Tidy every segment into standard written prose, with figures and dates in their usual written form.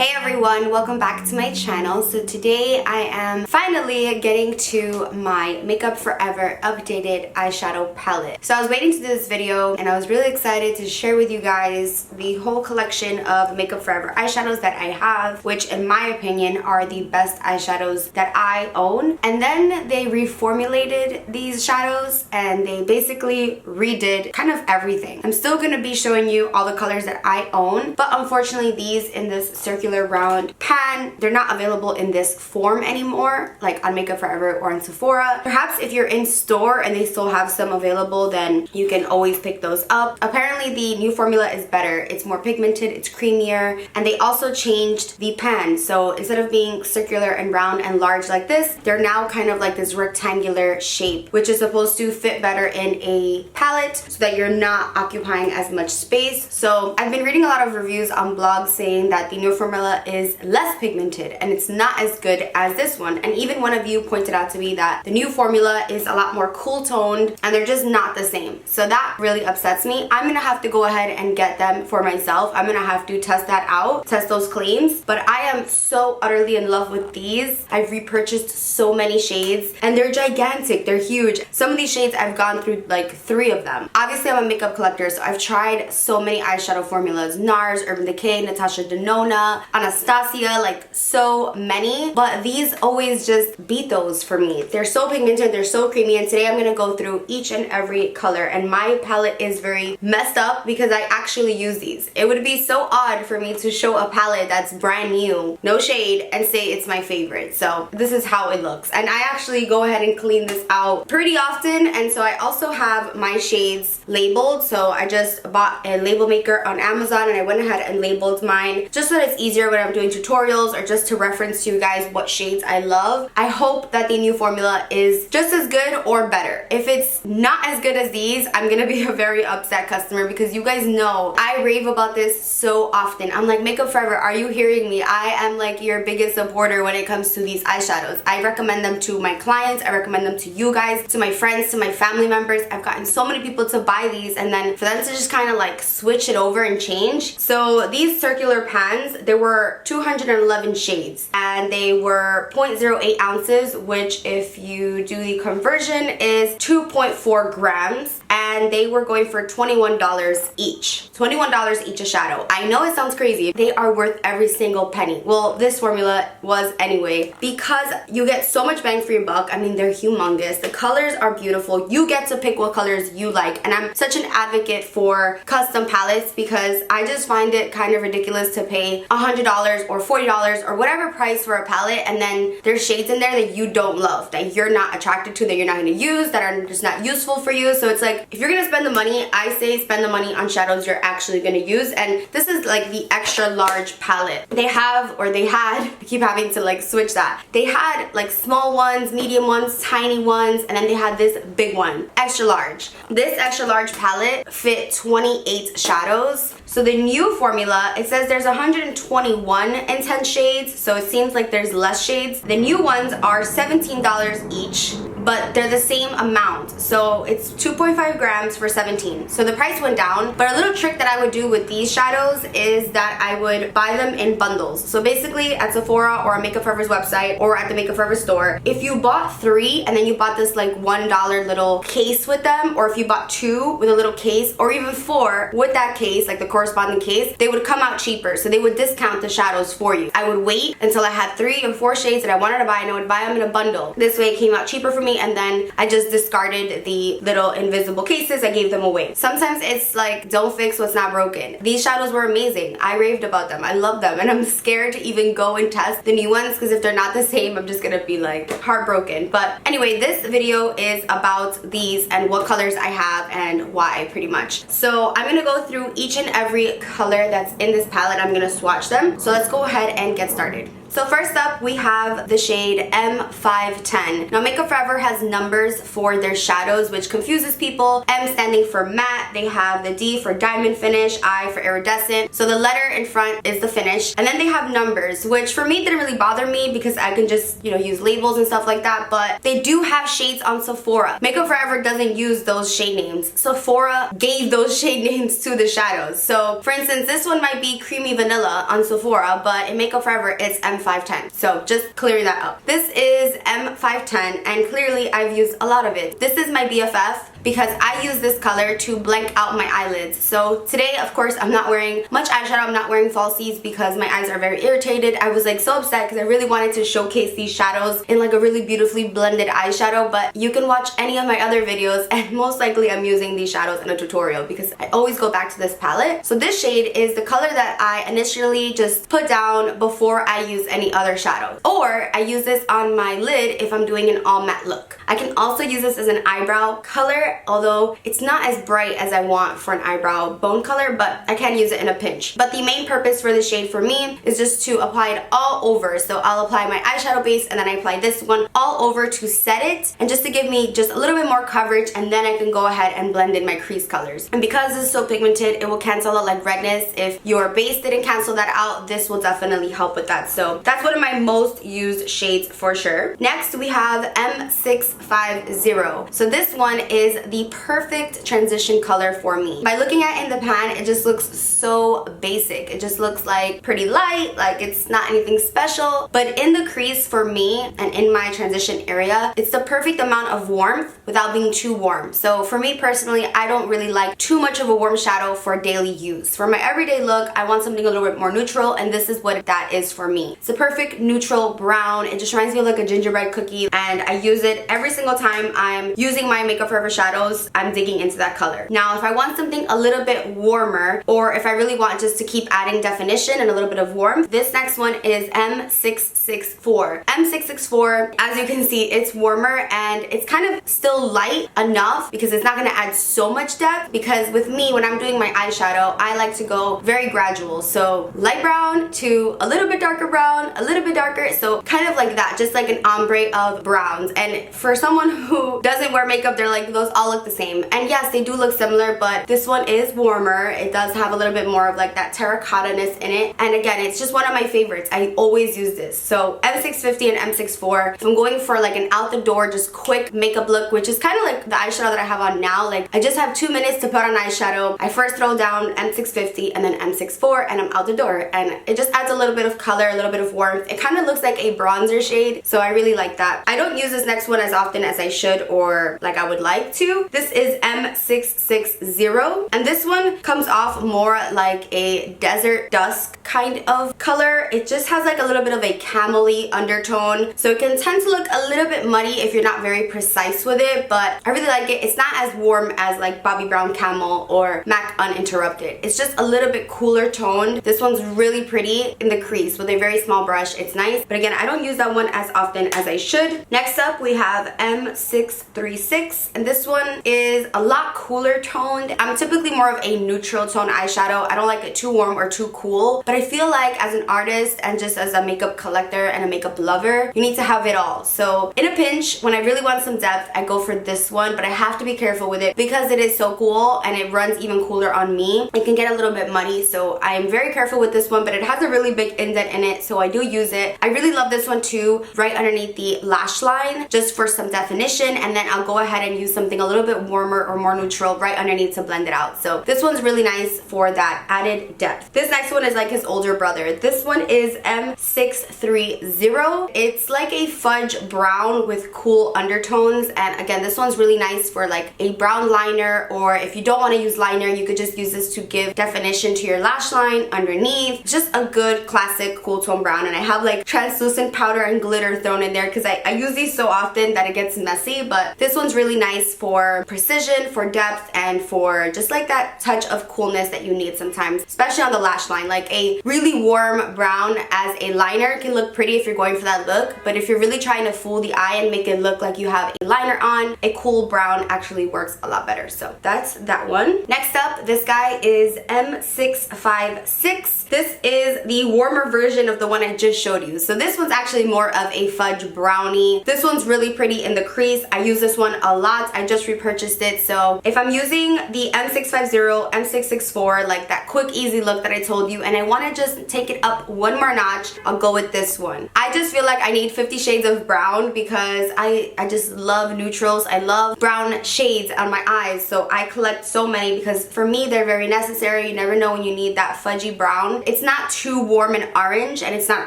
Hey everyone, welcome back to my channel. So today I am finally getting to my Makeup Forever updated eyeshadow palette. So I was waiting to do this video and I was really excited to share with you guys the whole collection of Makeup Forever eyeshadows that I have, which in my opinion are the best eyeshadows that I own. And then they reformulated these shadows and they basically redid kind of everything. I'm still going to be showing you all the colors that I own, but unfortunately these in this circular round pan, they're not available in this form anymore, like on Makeup Forever or on Sephora. Perhaps if you're in store and they still have some available, then you can always pick those up. Apparently the new formula is better. It's more pigmented, it's creamier, and they also changed the pan. So instead of being circular and round and large like this, they're now kind of like this rectangular shape, which is supposed to fit better in a palette so that you're not occupying as much space. So I've been reading a lot of reviews on blogs saying that the new formula is less pigmented and it's not as good as this one. And even one of you pointed out to me that the new formula is a lot more cool toned and they're just not the same. So that really upsets me. I'm gonna have to go ahead and get them for myself. I'm gonna have to test that out, test those claims. But I am so utterly in love with these. I've repurchased so many shades and they're gigantic, they're huge. Some of these shades I've gone through like 3 of them. Obviously I'm a makeup collector, so I've tried so many eyeshadow formulas. NARS, Urban Decay, Natasha Denona, Anastasia, like so many, but these always just beat those for me. They're so pigmented, they're so creamy, and today I'm gonna go through each and every color, and my palette is very messed up because I actually use these. It would be so odd for me to show a palette that's brand new, no shade, and say it's my favorite. So this is how it looks, and I actually go ahead and clean this out pretty often. And so I also have my shades labeled. So I just bought a label maker on Amazon and I went ahead and labeled mine just so that it's easier when I'm doing tutorials or just to reference to you guys what shades I love. I hope that the new formula is just as good or better. If it's not as good as these, I'm gonna be a very upset customer because you guys know I rave about this so often. I'm like, Makeup Forever, are you hearing me? I am like your biggest supporter when it comes to these eyeshadows. I recommend them to my clients, I recommend them to you guys, to my friends, to my family members. I've gotten so many people to buy these and then for them to just kind of like switch it over and change. So these circular pans, there were 211 shades and they were 0.08 ounces, which if you do the conversion is 2.4 grams, and they were going for $21 each. $21 each a shadow. I know it sounds crazy. They are worth every single penny. Well, this formula was anyway, because you get so much bang for your buck. I mean, they're humongous. The colors are beautiful. You get to pick what colors you like, and I'm such an advocate for custom palettes because I just find it kind of ridiculous to pay $100 or $40 or whatever price for a palette, and then there's shades in there that you don't love, that you're not attracted to, that you're not going to use, that are just not useful for you. So it's like, if you're going to spend the money, I say spend the money on shadows you're actually going to use. And this is like the extra large palette. They have, or they had, I keep having to like switch that. They had like small ones, medium ones, tiny ones, and then they had this big one, extra large. This extra large palette fit 28 shadows. So the new formula, it says there's 121 intense shades, so it seems like there's less shades. The new ones are $17 each, but they're the same amount. So it's 2.5 grams for 17. So the price went down, but a little trick that I would do with these shadows is that I would buy them in bundles. So basically at Sephora or on Makeup Forever's website or at the Makeup Forever store, if you bought 3 and then you bought this like $1 little case with them, or if you bought 2 with a little case, or even 4 with that case, like the corresponding case, they would come out cheaper. So they would discount the shadows for you. I would wait until I had 3 or 4 shades that I wanted to buy and I would buy them in a bundle. This way it came out cheaper for me, and then I just discarded the little invisible cases. I gave them away. Sometimes it's like, don't fix what's not broken. These shadows were amazing. I raved about them. I love them, and I'm scared to even go and test the new ones because if they're not the same, I'm just gonna be like heartbroken. But anyway, this video is about these and what colors I have and why, pretty much. So I'm gonna go through each and every color that's in this palette. I'm gonna swatch them. So let's go ahead and get started. So first up, we have the shade M510. Now Makeup Forever has numbers for their shadows, which confuses people. M standing for matte, they have the D for diamond finish, I for iridescent. So the letter in front is the finish. And then they have numbers, which for me didn't really bother me because I can just, use labels and stuff like that. But they do have shades on Sephora. Makeup Forever doesn't use those shade names. Sephora gave those shade names to the shadows. So for instance, this one might be Creamy Vanilla on Sephora, but in Makeup Forever, it's M510. So just clearing that up. This is M510, and clearly I've used a lot of it. This is my BFF because I use this color to blank out my eyelids. So today, of course, I'm not wearing much eyeshadow. I'm not wearing falsies because my eyes are very irritated. I was like so upset because I really wanted to showcase these shadows in like a really beautifully blended eyeshadow, but you can watch any of my other videos and most likely I'm using these shadows in a tutorial because I always go back to this palette. So this shade is the color that I initially just put down before I use any other shadow. Or I use this on my lid if I'm doing an all matte look. I can also use this as an eyebrow color, although it's not as bright as I want for an eyebrow bone color, but I can use it in a pinch. But the main purpose for the shade for me is just to apply it all over. So I'll apply my eyeshadow base and then I apply this one all over to set it and just to give me just a little bit more coverage, and then I can go ahead and blend in my crease colors. And because this is so pigmented, it will cancel out like redness. If your base didn't cancel that out, this will definitely help with that. So that's one of my most used shades for sure. Next we have M650. So this one is the perfect transition color for me. By looking at it in the pan, it just looks so basic. It just looks like pretty light, like it's not anything special. But in the crease for me and in my transition area, it's the perfect amount of warmth without being too warm. So for me personally, I don't really like too much of a warm shadow for daily use. For my everyday look, I want something a little bit more neutral, and this is what that is for me. It's a perfect neutral brown. It just reminds me of like a gingerbread cookie, and I use it every single time I'm using my Makeup Forever shadows. I'm digging into that color. Now, if I want something a little bit warmer, or if I really want just to keep adding definition and a little bit of warmth, this next one is M664. M664, as you can see, it's warmer and it's kind of still light enough because it's not going to add so much depth, because with me, when I'm doing my eyeshadow, I like to go very gradual. So light brown to a little bit darker brown, a little bit darker, so kind of like that, just like an ombre of browns. And for someone who doesn't wear makeup, they're like, those all look the same. And yes, they do look similar, but this one is warmer. It does have a little bit more of like that terracotta-ness in it. And again, it's just one of my favorites. I always use this. So M650 and M64, if I'm going for like an out the door, just quick makeup look, which is kind of like the eyeshadow that I have on now. Like I just have 2 minutes to put on eyeshadow. I first throw down M650 and then M64 and I'm out the door. And it just adds a little bit of color, a little bit of warmth. It kind of looks like a bronzer shade. So I really like that. I don't use this next one as often as I should or like I would like to. This is M660. And this one comes off more like a desert dusk kind of color. It just has like a little bit of a camel-y undertone. So it can tend to look a little bit muddy if you're not very precise with it, but I really like it. It's not as warm as like Bobbi Brown Camel or MAC Uninterrupted. It's just a little bit cooler toned. This one's really pretty in the crease with a very small brush. It's nice, but again, I don't use that one as often as I should. Next up, we have M636, and this one is a lot cooler toned. I'm typically more of a neutral tone eyeshadow. I don't like it too warm or too cool, but I feel like as an artist and just as a makeup collector and a makeup lover, you need to have it all. So in a pinch, when I really want some depth, I go for this one, but I have to be careful with it because it is so cool and it runs even cooler on me. It can get a little bit muddy, so I am very careful with this one, but it has a really big indent in it, so I do use it. I really love this one too, right underneath the lash line, just for some definition, and then I'll go ahead and use something a little bit warmer or more neutral right underneath to blend it out. So this one's really nice for that added depth. This next one is like his older brother. This one is M630. It's like a fudge brown with cool undertones, and again, this one's really nice for like a brown liner, or if you don't want to use liner, you could just use this to give definition to your lash line underneath. It's just a good classic cool tone brown, and I have like translucent powder and glitter thrown in there because I use these so often that it gets messy, but this one's really nice for for precision, for depth, and for just like that touch of coolness that you need sometimes, especially on the lash line. Like a really warm brown as a liner can look pretty if you're going for that look, but if you're really trying to fool the eye and make it look like you have a liner on, a cool brown actually works a lot better. So that's that one. Next up, this guy is M656. This is the warmer version of the one I just showed you. So this one's actually more of a fudge brownie. This one's really pretty in the crease. I use this one a lot. I just repurchased it. So if I'm using the M650, M664, like that quick easy look that I told you, and I want to just take it up one more notch, I'll go with this one. I just feel like I need 50 shades of brown because I just love neutrals. I love brown shades on my eyes, so I collect so many because for me they're very necessary. You never know when you need that fudgy brown. It's not too warm and orange, and it's not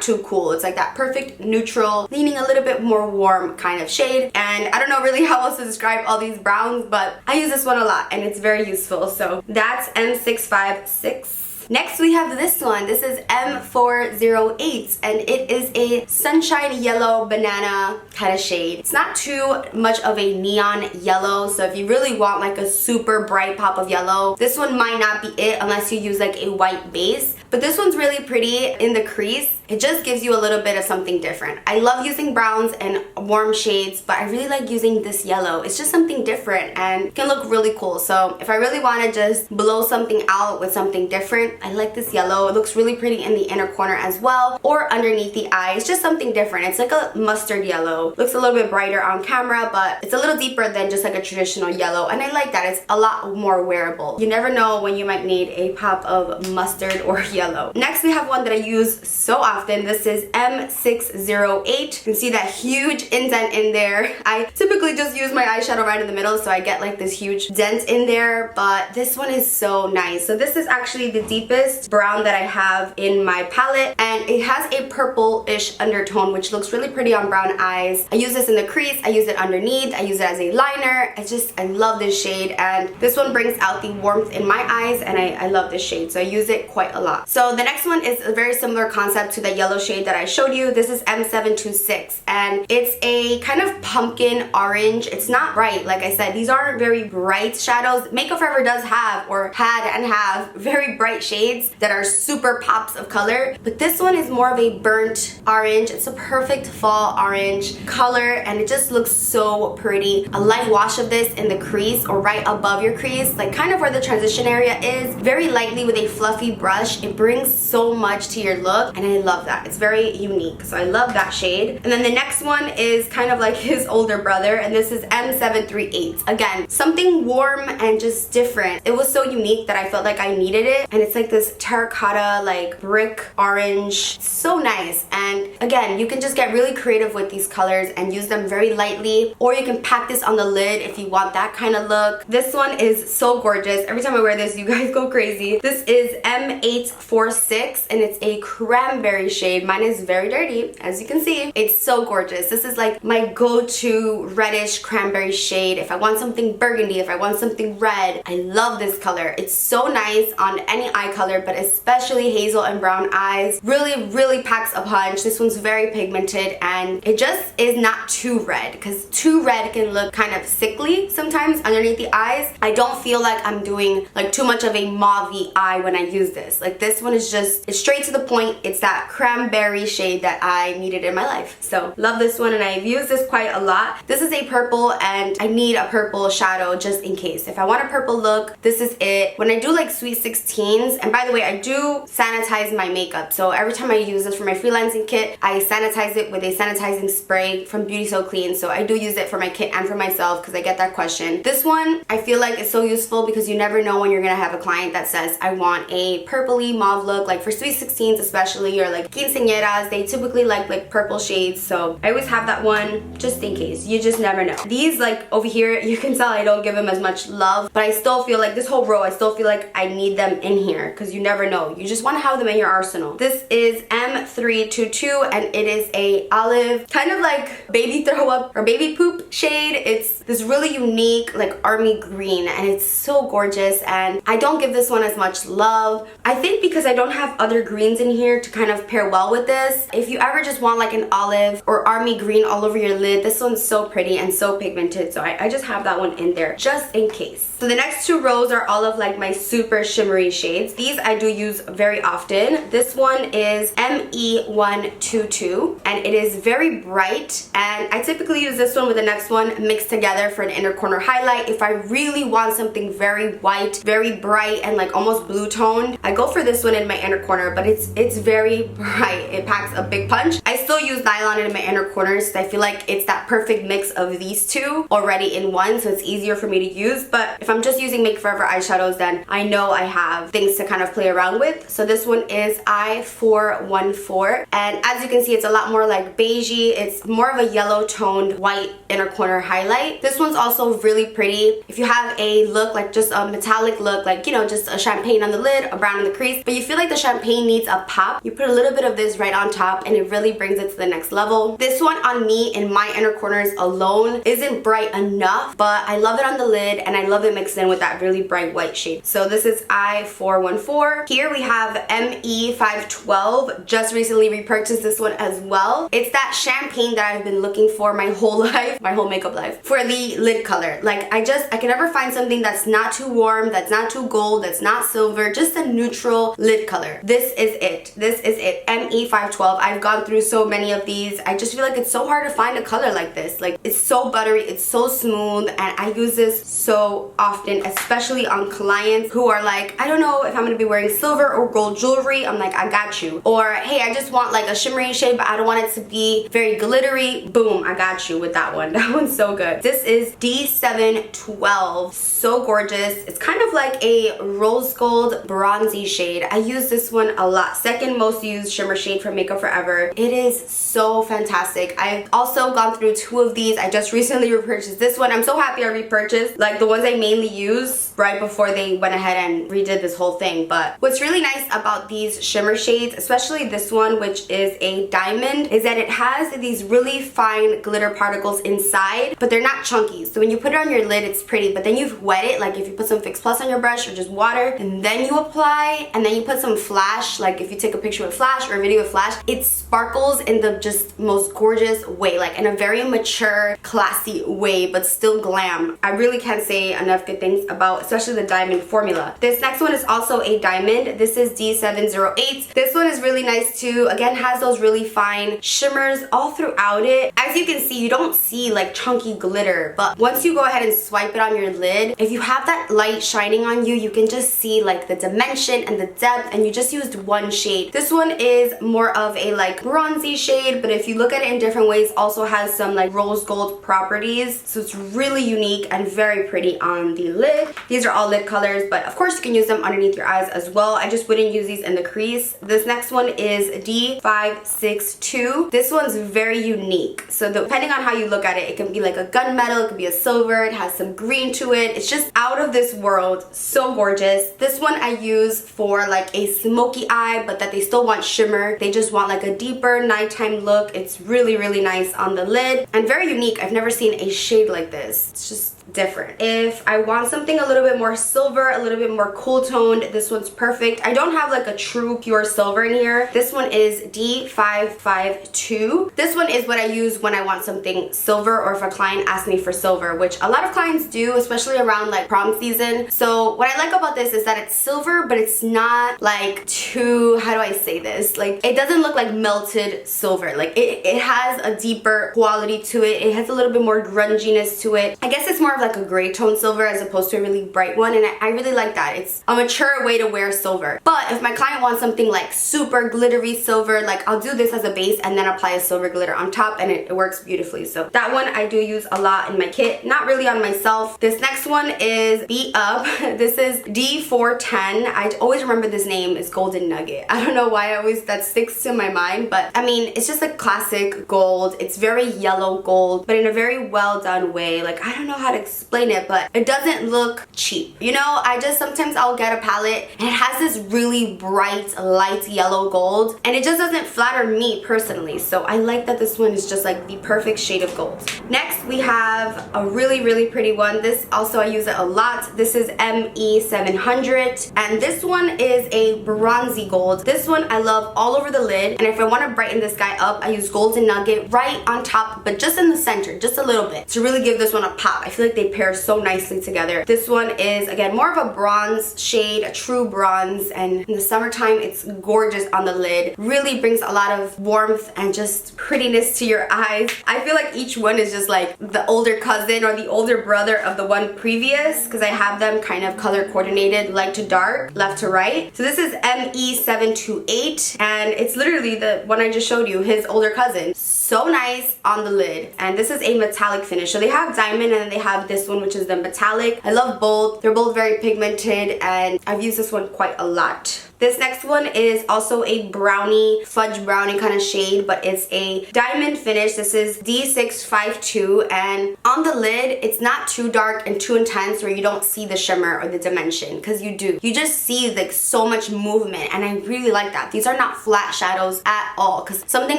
too cool. It's like that perfect neutral, leaning a little bit more warm kind of shade. And I don't know really how else to describe all these browns, but I use this one a lot and it's very useful. So that's M656. Next we have this one. This is M408 and it is a sunshine yellow banana kind of shade. It's not too much of a neon yellow, so if you really want like a super bright pop of yellow, this one might not be it unless you use like a white base. But this one's really pretty in the crease. It just gives you a little bit of something different. I love using browns and warm shades, but I really like using this yellow. It's just something different and can look really cool. So if I really want to just blow something out with something different, I like this yellow. It looks really pretty in the inner corner as well, or underneath the eye. It's just something different. It's like a mustard yellow. Looks a little bit brighter on camera, but it's a little deeper than just like a traditional yellow, and I like that. It's a lot more wearable. You never know when you might need a pop of mustard or yellow. Next we have one that I use so often. This is M608. You can see that huge indent in there. I typically just use my eyeshadow right in the middle, so I get like this huge dent in there, but this one is so nice. So this is actually the deepest brown that I have in my palette, and it has a purple-ish undertone which looks really pretty on brown eyes. I use this in the crease, I use it underneath, I use it as a liner. I love this shade, and this one brings out the warmth in my eyes, and I love this shade, so I use it quite a lot. So the next one is a very similar concept to the yellow shade that I showed you. This is M726 and it's a kind of pumpkin orange. It's not bright, like I said. These aren't very bright shadows. Makeup Forever does have, or had and have, very bright shades that are super pops of color, but this one is more of a burnt orange. It's a perfect fall orange color and it just looks so pretty. A light wash of this in the crease or right above your crease, like kind of where the transition area is, very lightly with a fluffy brush. It brings so much to your look and I love that. It's very unique, so I love that shade. And then the next one is kind of like his older brother, and this is M738. Again, something warm and just different. It was so unique that I felt like I needed it, and it's like this terracotta like brick orange. So nice. And again, you can just get really creative with these colors and use them very lightly, or you can pack this on the lid if you want that kind of look. This one is so gorgeous. Every time I wear this, you guys go crazy. This is M846 and it's a cranberry shade. Mine is very dirty, as you can see. It's so gorgeous. This is like my go-to reddish cranberry shade. If I want something burgundy, if I want something red, I love this color. It's so nice on any eye color, but especially hazel and brown eyes. Really packs a punch. This one's very pigmented and it just is not too red, because too red can look kind of sickly sometimes underneath the eyes. I don't feel like I'm doing like too much of a mauve-y eye when I use this. Like this one is just, it's straight to the point. It's that cranberry shade that I needed in my life. So love this one and I've used this quite a lot. This is a purple and I need a purple shadow just in case. If I want a purple look, this is it. When I do like sweet 16s, and by the way, I do sanitize my makeup. So every time I use this for my freelancing kit, I sanitize it with a sanitizing spray from Beauty So Clean. So I do use it for my kit and for myself because I get that question. This one, I feel like it's so useful because you never know when you're gonna have a client that says, I want a purpley mauve look. Like for sweet 16s especially, or like quinceañeras, they typically like purple shades. So I always have that one just in case. You just never know. These like over here, you can tell I don't give them as much love, but I still feel like this whole row, I still feel like I need them in here because you never know. You just want to have them in your arsenal. This is M322 and it is a olive, kind of like baby throw up or baby poop shade. It's this really unique like army green and it's so gorgeous, and I don't give this one as much love. I think because because I don't have other greens in here to kind of pair well with this. If you ever just want like an olive or army green all over your lid, this one's so pretty and so pigmented, so I just have that one in there just in case. So the next two rows are all of like my super shimmery shades. These I do use very often. This one is ME122 and it is very bright, and I typically use this one with the next one mixed together for an inner corner highlight. If I really want something very white, very bright, and like almost blue toned, I go for this one in my inner corner, but it's very bright. It packs a big punch. I still use nylon in my inner corners because I feel like it's that perfect mix of these two already in one, so it's easier for me to use. But if I'm just using Make Forever eyeshadows, then I know I have things to kind of play around with. So this one is I414, and as you can see, it's a lot more like beigey. It's more of a yellow toned white inner corner highlight. This one's also really pretty. If you have a look like just a metallic look, like, you know, just a champagne on the lid, a brown on the crease, but you feel like the champagne needs a pop, you put a little bit of this right on top and it really brings it to the next level. This one on me in my inner corners alone isn't bright enough, but I love it on the lid and I love it mixed in with that really bright white shade. So this is I414. Here we have ME512. Just recently repurchased this one as well. It's that champagne that I've been looking for my whole life, my whole makeup life, for the lid color. Like I can never find something that's not too warm, that's not too gold, that's not silver, just a neutral lid color. This is it. This is it. ME512. I've gone through so many of these. I just feel like it's so hard to find a color like this. Like it's so buttery, it's so smooth, and I use this so often, especially on clients who are like, I don't know if I'm gonna be wearing silver or gold jewelry. I'm like, I got you. Or hey, I just want like a shimmery shade, but I don't want it to be very glittery. Boom, I got you with that one. That one's so good. This is D712. So gorgeous. It's kind of like a rose gold bronzy shade. I use this one a lot. Second most used shimmer shade from Makeup Forever. It is so fantastic. I've also gone through two of these. I just recently repurchased this one. I'm so happy I repurchased like the ones I mainly use right before they went ahead and redid this whole thing. But what's really nice about these shimmer shades, especially this one, which is a diamond, is that it has these really fine glitter particles inside, but they're not chunky. So when you put it on your lid, it's pretty, but then you wet it, like if you put some Fix Plus on your brush or just water, and then you apply, and then you put some flash, like if you take a picture with flash or a video with flash, it sparkles in the just most gorgeous way, like in a very mature, classy way, but still glam. I really can't say enough good things about especially the diamond formula. This next one is also a diamond. This is D708. This one is really nice too. Again, has those really fine shimmers all throughout it. As you can see, you don't see like chunky glitter, but once you go ahead and swipe it on your lid, if you have that light shining on you, you can just see like the dimension and the depth, and you just used one shade. This one is more of a like bronzy shade, but if you look at it in different ways, also has some like rose gold properties. So it's really unique and very pretty on the lid. These are all lid colors, but of course you can use them underneath your eyes as well. I just wouldn't use these in the crease. This next one is D562. This one's very unique. So depending on how you look at it, it can be like a gunmetal, it could be a silver, it has some green to it. It's just out of this world. So gorgeous. This one I use for like a smoky eye, but that they still want shimmer. They just want like a deeper nighttime look. It's really, really nice on the lid and very unique. I've never seen a shade like this. It's just different. If I want something a little bit more silver, a little bit more cool toned, this one's perfect. I don't have like a true pure silver in here. This one is D552. This one is what I use when I want something silver, or if a client asks me for silver, which a lot of clients do, especially around like prom season. So what I like about this is that it's silver, but it's not like too, how do I say this? Like it doesn't look like melted silver. Like it has a deeper quality to it. It has a little bit more grunginess to it. I guess it's more of like a gray tone silver as opposed to a really bright one, and I really like that. It's a mature way to wear silver. But if my client wants something like super glittery silver, like I'll do this as a base and then apply a silver glitter on top, and it works beautifully. So that one I do use a lot in my kit, not really on myself. This next one is Be Up. This is D410. I always remember this name is Golden Nugget. I don't know why that sticks to my mind, but I mean, it's just a classic gold. It's very yellow gold, but in a very well done way. Like I don't know how to explain it, but it doesn't look cheap. You know, sometimes I'll get a palette and it has this really bright light yellow gold and it just doesn't flatter me personally. So I like that this one is just like the perfect shade of gold. Next we have a really pretty one. This also I use it a lot. This is ME700 and this one is a bronzy gold. This one I love all over the lid, and if I want to brighten this guy up, I use Golden Nugget right on top, but just in the center, just a little bit, to really give this one a pop. I feel like they pair so nicely together. This one is, again, more of a bronze shade, a true bronze, and in the summertime, it's gorgeous on the lid. Really brings a lot of warmth and just prettiness to your eyes. I feel like each one is just like the older cousin or the older brother of the one previous, because I have them kind of color coordinated, light to dark, left to right. So this is ME728, and it's literally the one I just showed you, his older cousin. So nice on the lid, and this is a metallic finish. So they have diamond and then they have this one, which is the metallic. I love both. They're both very pigmented, and I've used this one quite a lot. This next one is also a brownie, fudge brownie kind of shade, but it's a diamond finish. This is D652, and on the lid, it's not too dark and too intense where you don't see the shimmer or the dimension, because you do. You just see like so much movement, and I really like that. These are not flat shadows at all, because something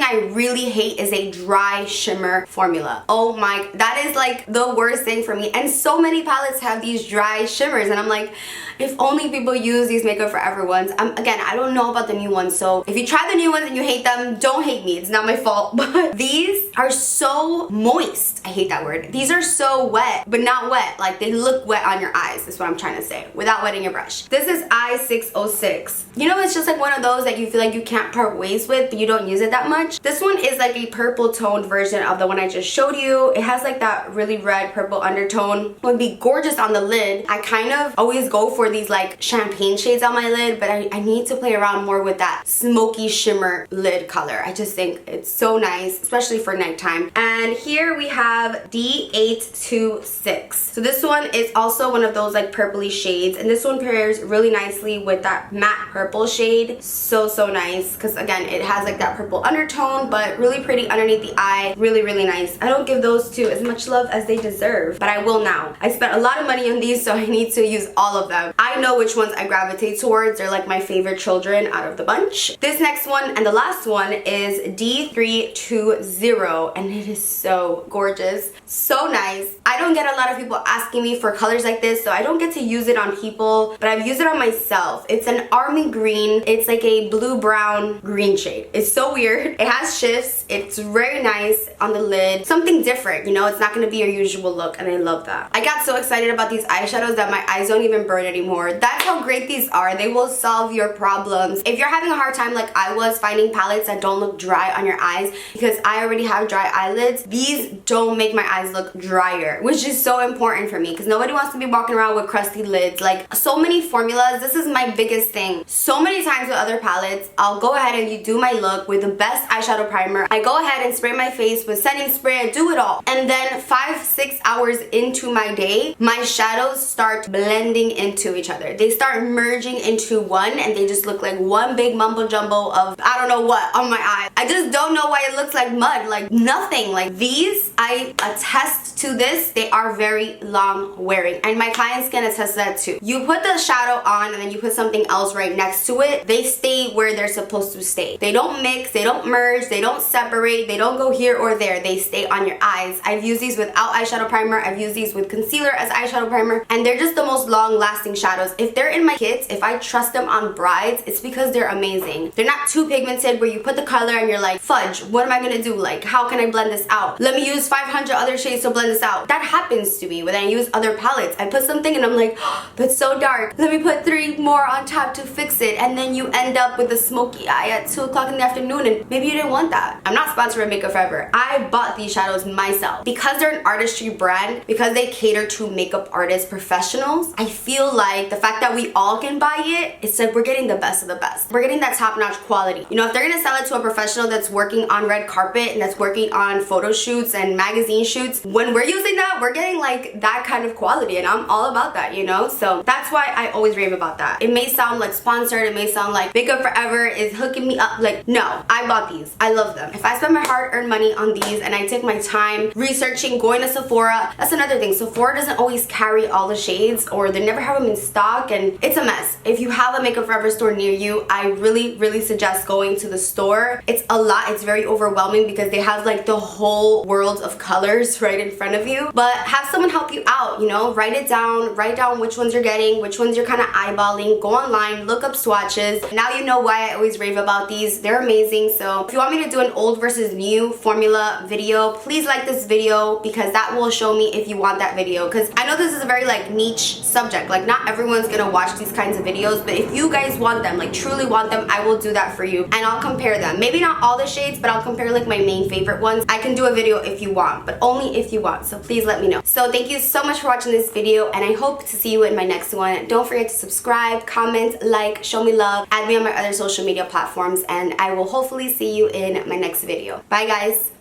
I really hate is a dry shimmer formula. Oh my, that is like the worst thing for me. And so many palettes have these dry shimmers, and I'm like, if only people use these Makeup Forever ones. Again, I don't know about the new ones, so if you try the new ones and you hate them, don't hate me. It's not my fault. But these are so moist. I hate that word. These are so wet, but not wet. Like, they look wet on your eyes, is what I'm trying to say, without wetting your brush. This is I606. You know, it's just like one of those that you feel like you can't part ways with, but you don't use it that much. This one is like a purple toned version of the one I just showed you. It has like that really red purple undertone. It would be gorgeous on the lid. I kind of always go for these like champagne shades on my lid, but I need to play around more with that smoky shimmer lid color. I just think it's so nice, especially for nighttime. And here we have D826. So this one is also one of those like purpley shades, and this one pairs really nicely with that matte purple shade. So nice, because again, it has like that purple undertone, but really pretty underneath the eye. Really nice. I don't give those two as much love as they deserve, but I will now. I spent a lot of money on these, so I need to use all of them. I know which ones I gravitate towards. They're like my favorite children out of the bunch. This next one and the last one is D320, and it is so gorgeous. So nice. I don't get a lot of people asking me for colors like this, so I don't get to use it on people, but I've used it on myself. It's an army green. It's like a blue-brown green shade. It's so weird. It has shifts. It's very nice on the lid. Something different, you know? It's not gonna be your usual look, and I love that. I got so excited about these eyeshadows that my eyes don't even burn anymore. That's how great these are. They will solve your problems. If you're having a hard time like I was finding palettes that don't look dry on your eyes, because I already have dry eyelids, these don't make my eyes look drier, which is so important for me, because nobody wants to be walking around with crusty lids. Like, so many formulas, this is my biggest thing. So many times with other palettes, I'll go ahead and you do my look with the best eyeshadow primer. I go ahead and spray my face with setting spray, I do it all. And then 5-6 hours into my day, my shadows start blending into each other. They start merging into one, and they just look like one big mumbo jumbo of I don't know what on my eye. I just don't know why it looks like mud, like nothing. Like these, I attest to this, they are very long wearing, and my clients can attest to that too. You put the shadow on and then you put something else right next to it, they stay where they're supposed to stay. They don't mix, they don't merge, they don't separate, they don't go here or there, they stay on your eyes. I've used these without eyeshadow primer, I've used these with concealer as eyeshadow primer, and they're just the most long lasting shadows. If they're in my kits, if I trust them on brides, it's because they're amazing. They're not too pigmented where you put the color and you're like, fudge, what am I gonna do? Like, how can I blend this out? Let me use 500 other shades to blend this out. That happens to me when I use other palettes. I put something and I'm like, oh, that's so dark. Let me put 3 more on top to fix it. And then you end up with a smoky eye at 2 o'clock in the afternoon, and maybe you didn't want that. I'm not sponsored by Makeup Forever. I bought these shadows myself. Because they're an artistry brand, because they cater to makeup artists, professionals, I feel like the fact that we all can buy it, it's like we're getting the best of the best. We're getting that top-notch quality. You know, if they're gonna sell it to a professional that's working on red carpet and that's working on photo shoots and magazine shoots, when we're using that, we're getting like that kind of quality, and I'm all about that, you know? So that's why I always rave about that. It may sound like sponsored, it may sound like Makeup Forever is hooking me up. Like, no, I bought these. I love them. If I spend my hard-earned money on these and I take my time researching, going to Sephora, that's another thing. Sephora doesn't always carry all the shades, or they never have them in stock, and it's a mess. If you have a Makeup Forever store near you, I really suggest going to the store. It's a lot. It's very overwhelming because they have like the whole world of colors right in front of you. But have someone help you out, you know? Write it down. Write down which ones you're getting, which ones you're kind of eyeballing. Go online, look up swatches. Now you know why I always rave about these. They're amazing. So if you want me to do an old versus new formula video, please like this video, because that will show me if you want that video. Because I know this is a very like niche subject. Like, not everyone's gonna watch these kinds of videos, but if you guys want them, like truly want them, I will do that for you, and I'll compare them. Maybe not all the shades, but I'll compare like my main favorite ones. I can do a video if you want, but only if you want. So please let me know. So thank you so much for watching this video, and I hope to see you in my next one. Don't forget to subscribe, comment, like, show me love, add me on my other social media platforms, and I will hopefully see you in my next video. Bye guys.